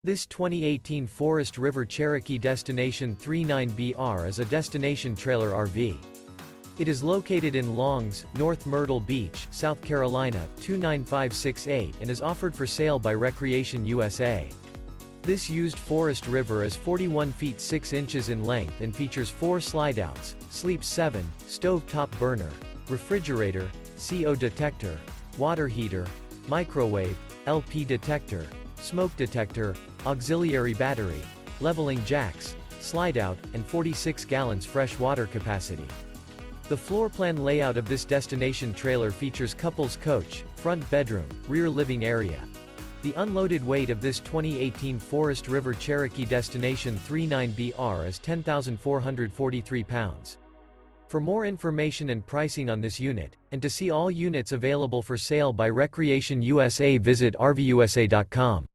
This 2018 Forest River Cherokee Destination 39BR is a destination trailer RV. It is located in Longs, North Myrtle Beach, South Carolina, 29568 and is offered for sale by Recreation USA. This used Forest River is 41 feet 6 inches in length and features 4 slideouts, sleeps 7, stove top burner, refrigerator, CO detector, water heater, microwave, LP detector, smoke detector, auxiliary battery, leveling jacks, slideout, and 46 gallons fresh water capacity. The floor plan layout of this destination trailer features couples coach, front bedroom, rear living area. The unloaded weight of this 2018 Forest River Cherokee Destination 39BR is 10,443 pounds. For more information and pricing on this unit, and to see all units available for sale by Recreation USA, visit RVUSA.com.